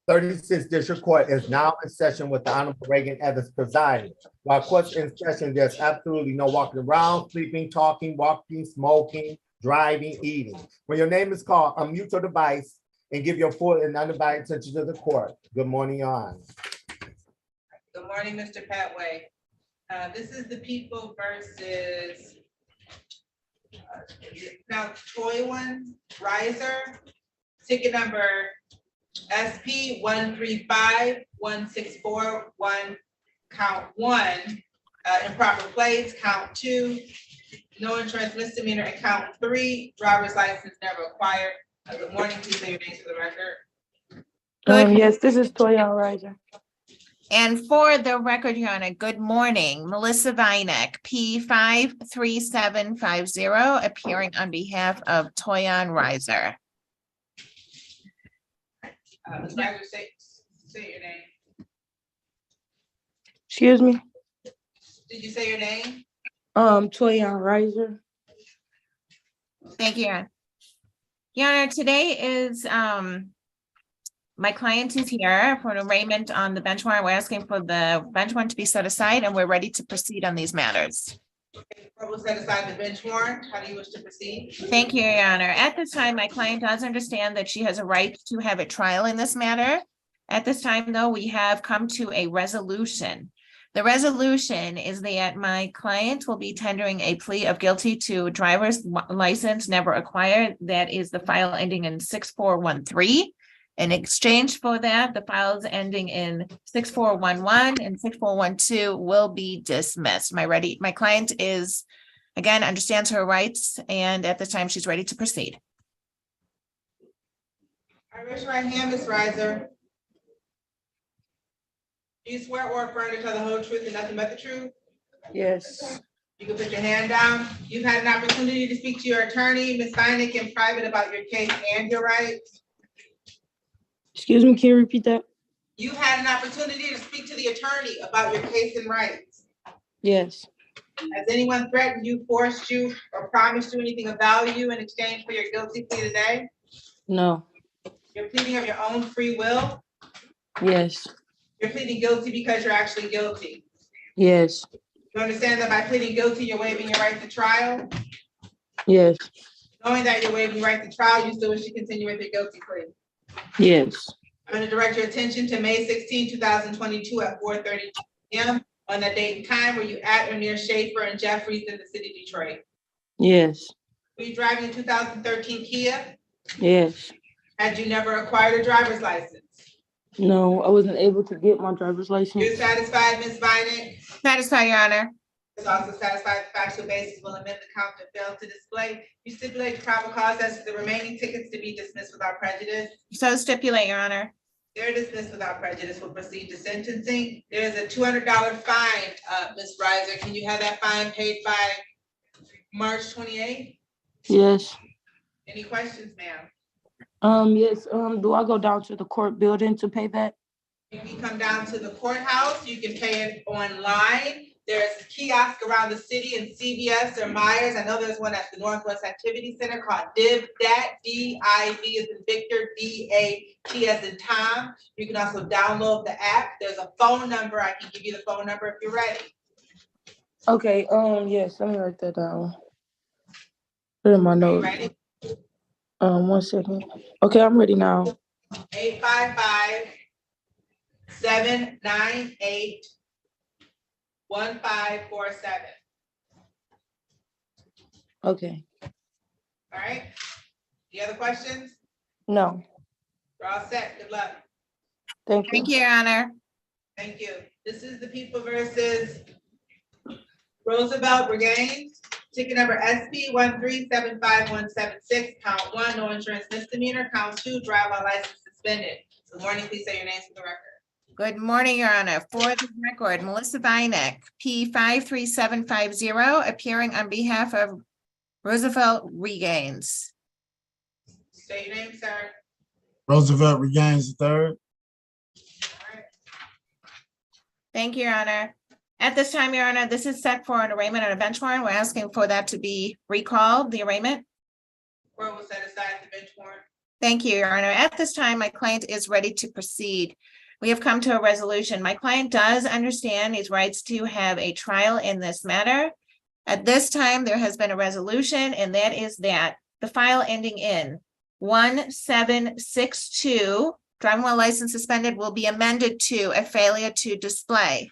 36th District Court is now in session with the Honorable Raeigen Evans presiding. While court's in session, there's absolutely no walking around, sleeping, talking, walking, smoking, driving, eating. When your name is called, unmute your device and give your full and undivided attention to the court. Good morning, Your Honor. Good morning, Mr. Patway. This is the people versus now Toywan Riser, ticket number SP 1351641, count 1, improper plates, count 2, no insurance misdemeanor, and count 3, driver's license never acquired. Good morning, please say your name for the record. Yes, this is Toywan Riser. And for the record, Your Honor, good morning, Melissa Vinek, P53750, appearing on behalf of Toywan Riser. Ms. Riser, say your name. Excuse me. Did you say your name? Toywan Riser. Thank you, Your Honor. Your Honor, today is my client is here for an arraignment on the bench warrant. We're asking for the bench warrant to be set aside, and we're ready to proceed on these matters. Okay, we'll set aside the bench warrant. How do you wish to proceed? Thank you, Your Honor. At this time, my client does understand that she has a right to have a trial in this matter. At this time, though, we have come to a resolution. The resolution is that my client will be tendering a plea of guilty to driver's license never acquired. That is the file ending in 6413. In exchange for that, the files ending in 6411 and 6412 will be dismissed. My client is, again, understands her rights, and at this time she's ready to proceed. All right, raise your right hand, Ms. Riser. Do you swear or affirm to tell the whole truth and nothing but the truth? Yes. You can put your hand down. You've had an opportunity to speak to your attorney, Ms. Vinek, in private about your case and your rights. Excuse me, can you repeat that? You had an opportunity to speak to the attorney about your case and rights. Yes. Has anyone threatened you, forced you, or promised you anything of value in exchange for your guilty plea today? No. You're pleading of your own free will. Yes. You're pleading guilty because you're actually guilty. Yes. You understand that by pleading guilty, you're waiving your right to trial? Yes. Knowing that you're waiving your right to trial, you still wish to continue with your guilty plea? Yes. I'm going to direct your attention to May 16, 2022 at 4:30 p.m. on the date and time where you at or near Schaefer and Jeffries in the city of Detroit. Yes. Were you driving a 2013 Kia? Yes. Had you never acquired a driver's license? No, I wasn't able to get my driver's license. You're satisfied, Ms. Vinek? Satisfied, Your Honor. Is also satisfied the factual basis will amend the count that failed to display. You stipulate the probable cause as to the remaining tickets to be dismissed without prejudice. So stipulate, Your Honor. They're dismissed without prejudice. We'll proceed to sentencing. There is a $200 fine, Ms. Riser. Can you have that fine paid by March 28th? Yes. Any questions, ma'am? Yes. Do I go down to the court building to pay that? You can come down to the courthouse. You can pay it online. There's a kiosk around the city in CVS or Myers. I know there's one at the Northwest Activity Center called DIV-DAT, D-I-V as in Victor, D-A-T as in Tom. You can also download the app. There's a phone number. I can give you the phone number if you're ready. Okay. Yes. Let me write that down. Put in my notes. Ready? 1 second. Okay, I'm ready now. 855-798-1547. Okay. All right. Any other questions? No. We're all set. Good luck. Thank you. Thank you, Your Honor. Thank you. This is the people versus Roosevelt Raeigen, ticket number SP 1375176, count 1, no insurance misdemeanor, count 2, driver license suspended. Good morning, please say your names for the record. Good morning, Your Honor. For the record, Melissa Vinek, P53750, appearing on behalf of Roosevelt Regains. Say your name, sir. Roosevelt Regains III. All right. Thank you, Your Honor. At this time, Your Honor, this is set for an arraignment on a bench warrant. We're asking for that to be recalled, the arraignment. Court will set aside the bench warrant. Thank you, Your Honor. At this time, my client is ready to proceed. We have come to a resolution. My client does understand his rights to have a trial in this matter. At this time, there has been a resolution, and that is that the file ending in 1762, driving while license suspended, will be amended to a failure to display.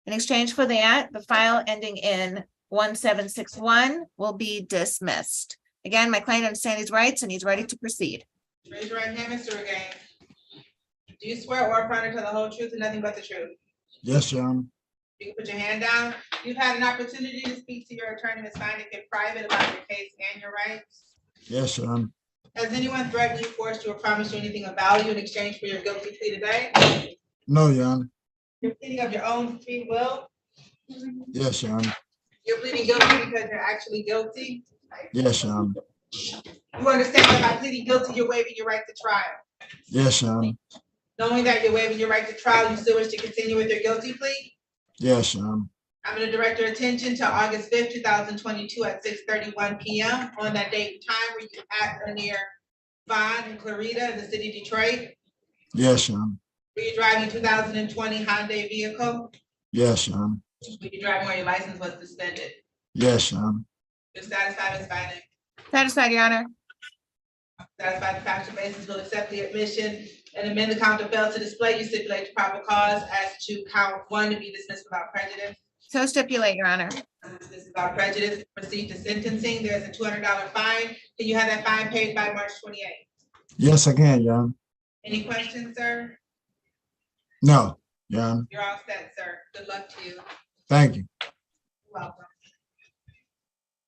In exchange for that, the file ending in 1761 will be dismissed. Again, my client understands his rights and he's ready to proceed. Raise your right hand, Mr. Raeigen. Do you swear or affirm to tell the whole truth and nothing but the truth? Yes, Your Honor. You can put your hand down. You've had an opportunity to speak to your attorney, Ms. Feinek, in private about your case and your rights. Yes, Your Honor. Has anyone threatened you, forced you, or promised you anything of value in exchange for your guilty plea today? No, Your Honor. You're pleading of your own free will. Yes, Your Honor. You're pleading guilty because you're actually guilty. Yes, Your Honor. You understand that by pleading guilty, you're waiving your right to trial. Yes, Your Honor. Knowing that you're waiving your right to trial, you still wish to continue with your guilty plea? Yes, Your Honor. I'm going to direct your attention to August 5th, 2022 at 6:31 p.m. on that date and time where you at or near Vaughn and Clarita in the city of Detroit. Yes, Your Honor. Were you driving a 2020 Hyundai vehicle? Yes, Your Honor. Were you driving where your license was suspended? Yes, Your Honor. You're satisfied, Ms. Feinek? Satisfied, Your Honor. Satisfied the factual basis will accept the admission and amend the count of fail to display. You stipulate the proper cause as to count 1 to be dismissed without prejudice. So stipulate, Your Honor. This is without prejudice. Proceed to sentencing. There's a $200 fine. Can you have that fine paid by March 28th? Yes, I can, Your Honor. Any questions, sir? No, Your Honor. You're all set, sir. Good luck to you. Thank you. You're welcome.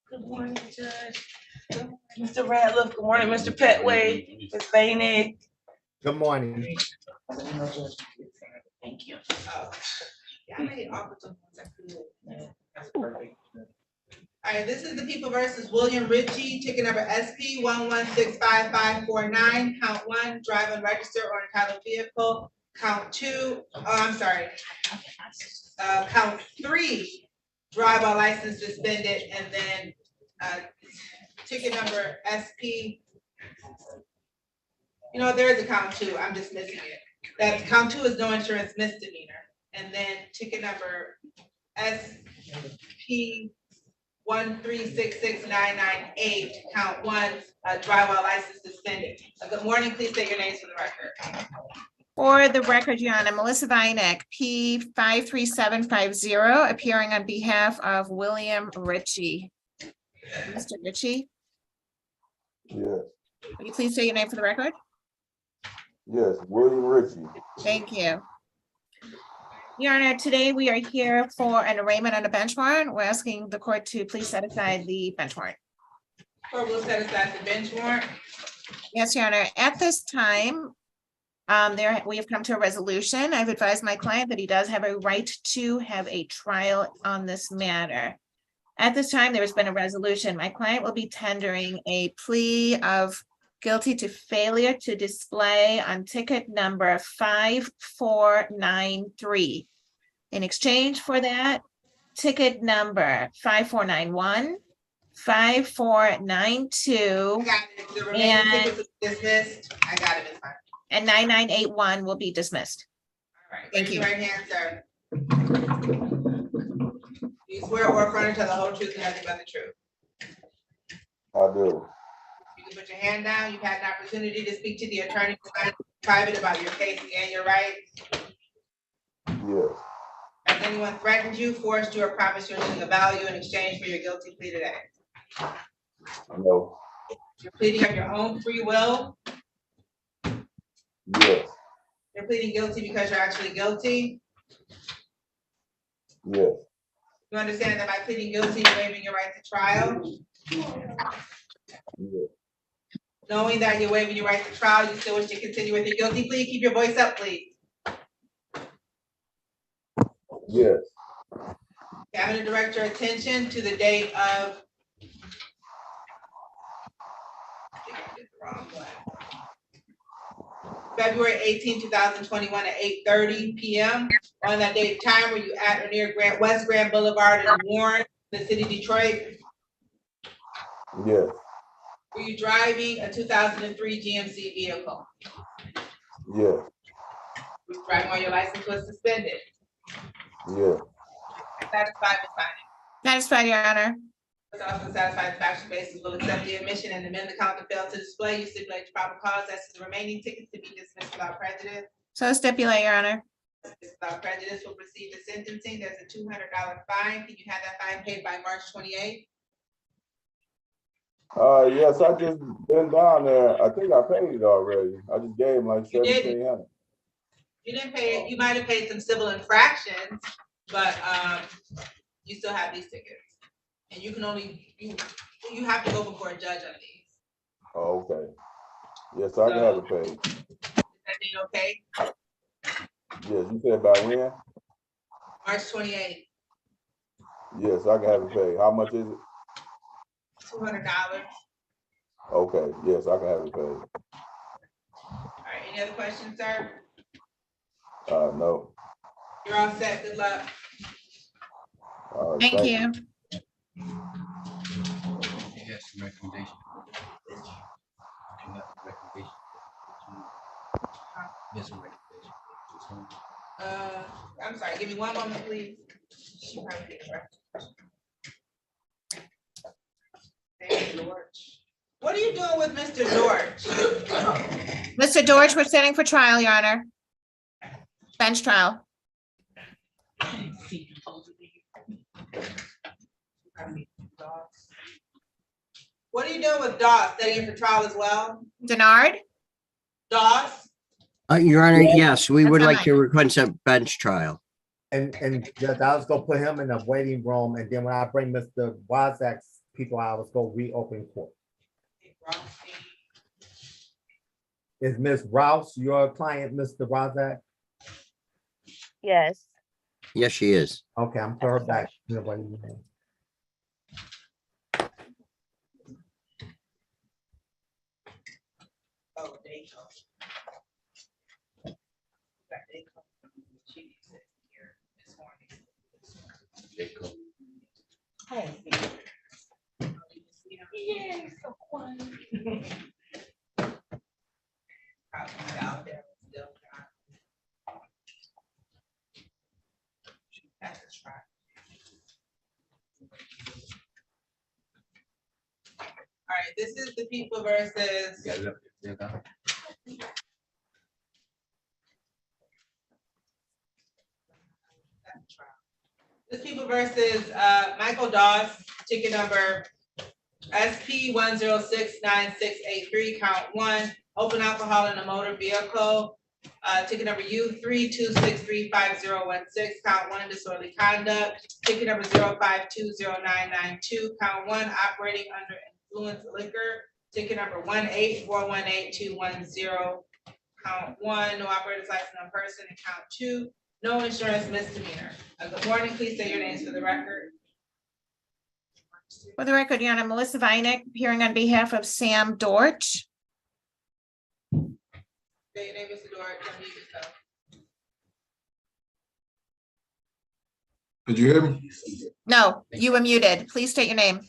Good morning, Judge. Good morning, Mr. Ratliff. Good morning, Mr. Petway, Ms. Feinek. Good morning. Thank you. Oh, yeah, I made all the ones I could. All right, this is the People versus William Ritchie, ticket number SP 1165549, count 1, drive unregistered or entitled vehicle, count 2, count 3, drive while license suspended, and then ticket number SP. You know, there is a count 2, I'm just missing it. That count 2 is no insurance misdemeanor, and then ticket number SP 1366998, count 1, drive while license suspended. Good morning, please state your names for the record. For the record, Your Honor, Melissa Vinek, P 53750, appearing on behalf of William Ritchie. Mr. Ritchie, Yes, will you please say your name for the record? yes, William Ritchie. Thank you. Your Honor, today we are here for an arraignment on a bench warrant. We're asking the court to please set aside the bench warrant. Court will set aside the bench warrant. Yes, Your Honor, at this time, we have come to a resolution. I've advised my client that he does have a right to have a trial on this matter. At this time, there has been a resolution. My client will be tendering a plea of guilty to failure to display on ticket number 5493. In exchange for that, ticket number 5491, 5492, I got it. The remaining And- tickets are dismissed. I got it, Ms. Fine. and 9981 will be dismissed. All right, Thank raise you. your right hand, sir. Do you swear or affirm to tell the whole truth and nothing but the truth? I do. You can put your hand down. You've had an opportunity to speak to the attorney in private about your case and your rights. Yes, Has anyone threatened you, forced you, or promised you anything of value in exchange for your guilty plea today? no, You're pleading of your own free will. yes, You're pleading guilty because you're actually guilty. yes, You understand that by pleading guilty, you're waiving your right to trial. yes, Knowing that you're waiving your right to trial, you still wish to continue with your guilty plea. Keep your voice up, please. yes, Okay, I'm gonna direct your attention to the date of. February 18, 2021 at 8:30 p.m. On that date time, were you at or near West Grand Boulevard in Warren, the city of Detroit? yes, Were Were you driving a 2003 GMC vehicle? Yeah, Were you driving while your license was suspended? yeah, Satisfied with finding. Satisfied, Your Honor. Was also satisfied the factual basis will accept the admission and amend the count to fail to display. You stipulate the proper cause as to the remaining tickets to be dismissed without prejudice. So stipulate, Your Honor. Without prejudice will proceed to sentencing. There's a $200 fine. Can you have that fine paid by March 28th? yes, I just been down there. I think I paid it already. I just gave him like You did. 1,700. You didn't pay it. You might have paid some civil infractions, but you still have these tickets. And you can only, you have to go before a judge on these. Oh, okay. Yes, I can have it paid. Is that date okay? Yes, you said by when? March 28th, Yes, I can have it paid. How much is it? $200. Okay, yes, I can have it paid. All right, any other questions, sir? No. You're all set. Good luck. All right, Thank you. Yes, recommendation. Recommendation. Yes, recommendation. I'm sorry, give me one moment, please. Hey, George. What are you doing with Mr. George? Mr. Dorch, we're setting for trial, Your Honor. Bench trial. What are you doing with Doss? Setting him for trial as well? Denard? Doss? Your Honor, yes, we That's would fine. like to request a bench trial. And Judge, I was gonna put him in the waiting room, and then when I bring Mr. Wazak's people, I was gonna reopen court. Is Ms. Rouse your client, Mr. Wazak? Yes. Yes, she is. Okay, I'm put her back. in the waiting room. Oh, there you go. She is here this morning. Yeah, so quiet. Probably out there, still not. That's a try. All right, this is the people versus. Got it up there. Got it. This people versus Michael Doss, ticket number SP 1069683, count 1, open alcohol in a motor vehicle. Ticket number U326350116, count 1, disorderly conduct. Ticket number 0520992, count 1, operating under influence liquor. Ticket number 184182110, count 1, no operator's license on person, and count 2, no insurance misdemeanor. Good morning, please say your names for the record. For the record, Your Honor, Melissa Vinik, appearing on behalf of Sam Dorch. Say your name, Mr. Dorr, unmute yourself. Did you hear me? No, you were muted. Please state your name.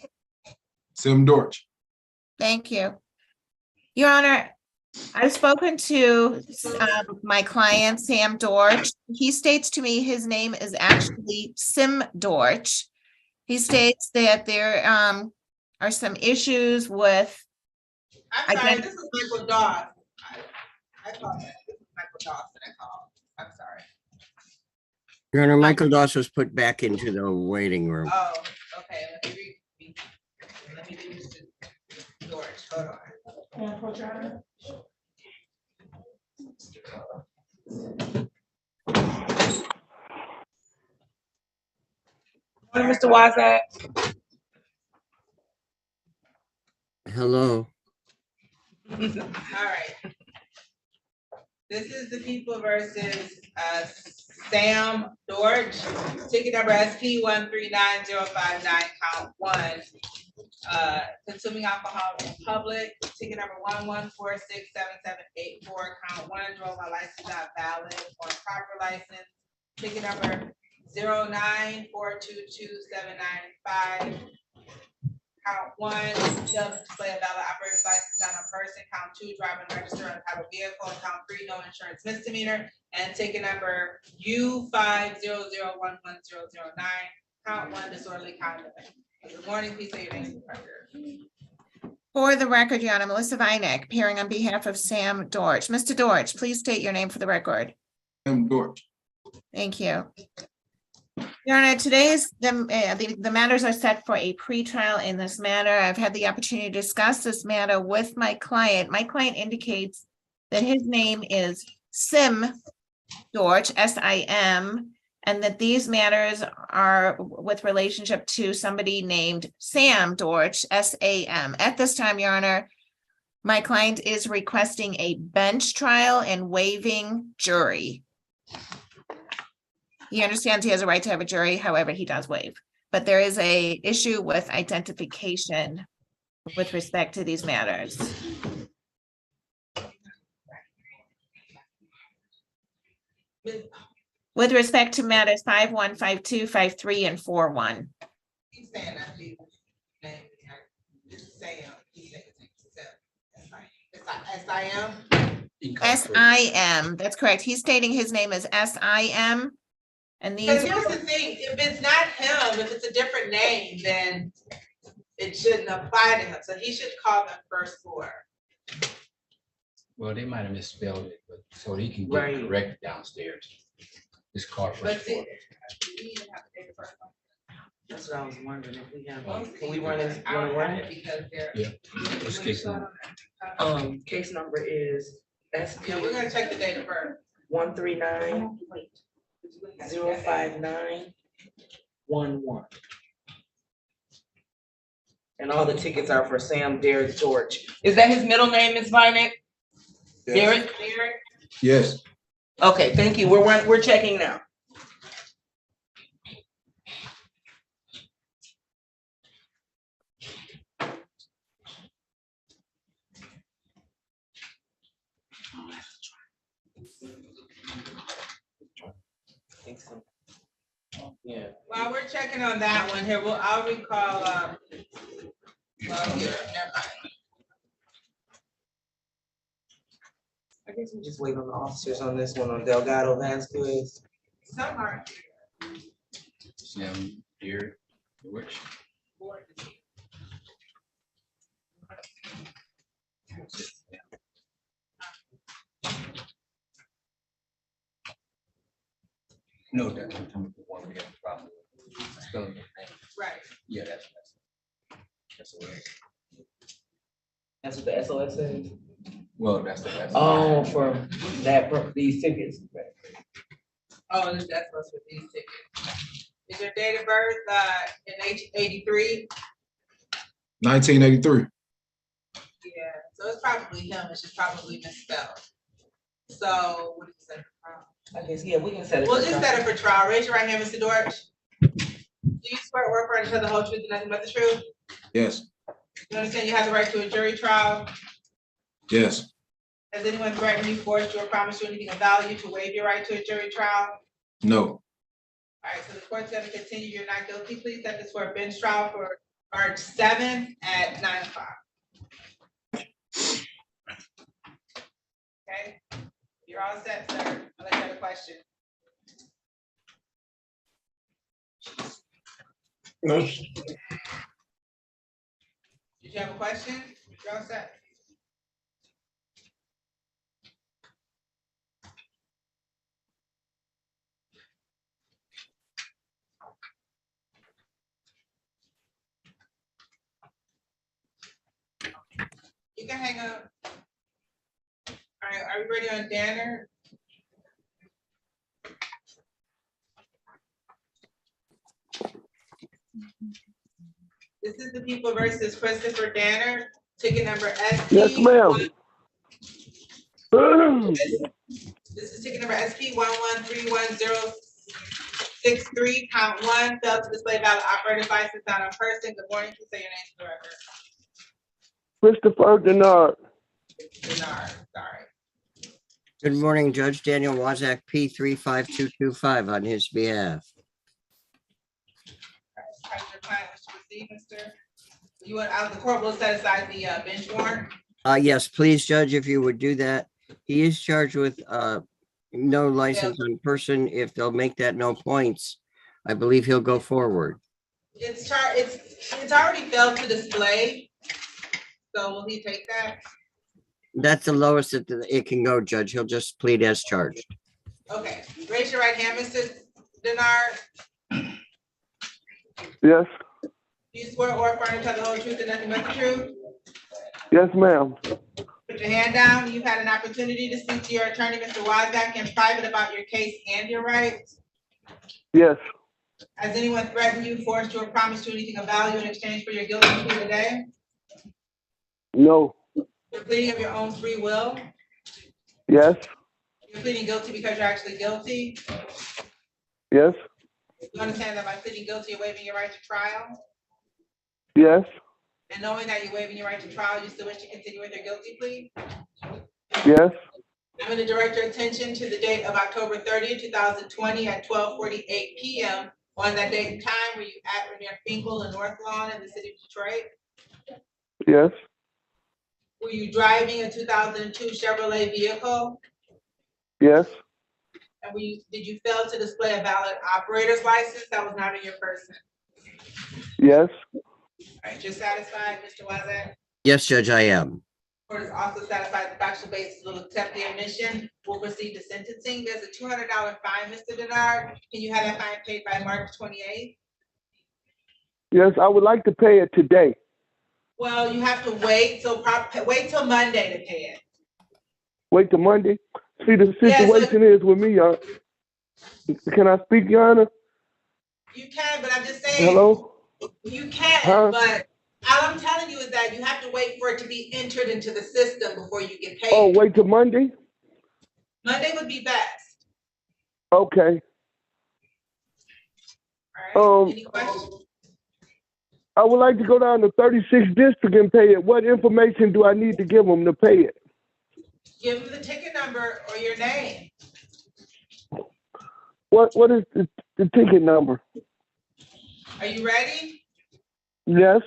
Sam Dorch. Thank you. Your Honor, I've spoken to my client, Sam Dorch. He states to me his name is actually Sim Dorch. He states that there are some issues with. I'm sorry, this is Michael Doss. I called that. This is Michael Doss that I called. I'm sorry. Your Honor, Michael Doss was put back into the waiting room. Oh, okay, let me do Mr. George, hold on. Morning, Mr. Wazak. Hello. All right. This is the people versus Sam Dorch, ticket number SP 1390599, count 1. Consuming alcohol in public, ticket number 114677784, count 1, drove while license not valid or proper license. Ticket number 094227995, Count one, failed to display a valid operator's license on a person. Count two, driving register and have a vehicle. And count three, no insurance misdemeanor. And ticket number U50011009. Count one, disorderly conduct. Good morning, please say your name for the record. For the record, Your Honor, Melissa Vinek, appearing on behalf of Sam Dorch. Mr. Dorch, please state your name for the record. Sam Dorch. Thank you. Your Honor, today's the matters are set for a pretrial in this matter. I've had the opportunity to discuss this matter with my client. My client indicates that his name is Sim Dorch, S-I-M, and that these matters are with relationship to somebody named Sam Dorch, S-A-M. At this time, Your Honor, my client is requesting a bench trial and waiving jury. He understands he has a right to have a jury, however, he does waive. But there is a issue with identification with respect to these matters. With respect to matters 5-1, 5-2, 5-3, and 4-1. He's saying that his name is Sam. He's saying it's S-I-M. S-I-M, that's correct. He's stating his name is S-I-M. And But these, here's the thing, if it's not him, if it's a different name, then it shouldn't apply to him. So he should call the first floor. Well, they might have misspelled it, but so he can get Right. it corrected downstairs. This car But first see, floor. we need to have a date of birth. That's what I was wondering if we have, Well, can we run this, I wanna don't run have it? it because they're. Yeah. Let's get some. Case number is SP Yeah, we're gonna check the date of birth. 139-059-11. And all the tickets are for Sam Derek George. Is that his middle name, Ms. Vinek? Derek? Derek, Yes. Okay, thank you. We're checking now. Think so. Yeah. while we're checking on that one here, I'll recall, well, here, never mind. I guess we just wait on the officers on this one, on Delgado Vasquez. Some are. Sam here, which. No, that's the one we have a problem with. Spelling the name. Right. Yeah, that's the way. That's what the SOS says. Well, that's the. Oh, for that, for these tickets. Oh, that's what's with these tickets. Is your date of birth, in 83? 1983. Yeah, so it's probably him, it's just probably misspelled. So, what did you say? I guess, yeah, we can set it. We'll for just trial. set it for trial. Raise your right hand, Mr. Dorch. Do you swear or affirm to tell the whole truth and nothing but the truth? Yes. You understand you have the right to a jury trial? Yes. Has anyone threatened you, forced you, or promised you anything of value to waive your right to a jury trial? No. All right, so the court's gonna continue your not guilty plea. Set this for a bench trial for March 7th at 9 o'clock. Okay, you're all set, sir. Unless you have a question. No. Did you have a question? You're all set. You can hang up. All right, are we ready on Danner? This is the people versus Christopher Danner, ticket number SP. Yes, ma'am. This is ticket number SP 11311063, count one, failed to display valid operator's license on a person. Good morning, please say your name for the record. Christopher Denard. Denard, sorry. Good morning, Judge Daniel Wazak, P35225 on his behalf. How does your client wish to proceed, Mr.? You want, the court will set aside the bench warrant? Yes, please, Judge, if you would do that. He is charged with no license on person. If they'll make that no points, I believe he'll go forward. It's already failed to display. So will he take that? That's the lowest that it can go, Judge. He'll just plead as charged. Okay, raise your right hand, Mr. Denard. Yes, Do you swear or affirm to tell the whole truth and nothing but the truth? yes, ma'am. Put your hand down. You've had an opportunity to speak to your attorney, Mr. Wozniak, in private about your case and your rights. Yes, Has anyone threatened you, forced you, or promised you anything of value in exchange for your guilty plea today? no, You're pleading of your own free will. yes, You're pleading guilty because you're actually guilty. yes, You understand that by pleading guilty, you're waiving your right to trial? yes, And knowing that you're waiving your right to trial, you still wish to continue with your guilty plea? yes, I'm going to direct your attention to the date of October 30th, 2020 at 12:48 p.m. on that date and time where you at near Finkel and North Lawn in the city of Detroit. yes, Were you driving a 2002 Chevrolet vehicle? yes, And did you fail to display a valid operator's license that was not in your person? yes, All right, you're satisfied, Mr. Wazak? Yes, Judge, I am. Court is also satisfied the factual basis will accept the admission. We'll proceed to sentencing. There's a $200 fine, Mr. Denard. Can you have that fine paid by March 28th? yes. I would like to pay it today. Well, you have to wait, so wait till Monday to pay it. Wait till Monday. See, the Yes, situation is with me, can I speak, Your Honor? You can, but I'm just saying. Hello? You can, Huh? but all I'm telling you is that you have to wait for it to be entered into the system before you get paid. Oh, wait till Monday? Monday would be best. Okay. All right, any questions? I would like to go down to 36th District and pay it. What information do I need to give them to pay it? Give them the ticket number or your name. What is the ticket number? Are you ready? Yes.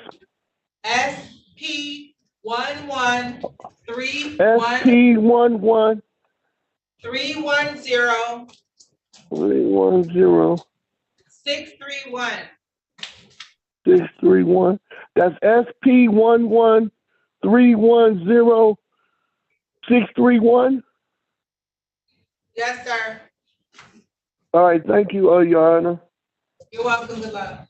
SP 1131 SP11 310 310 631. 631. That's SP11 310 631. Yes, sir. All right, thank you, Your Honor. You're welcome. Good luck.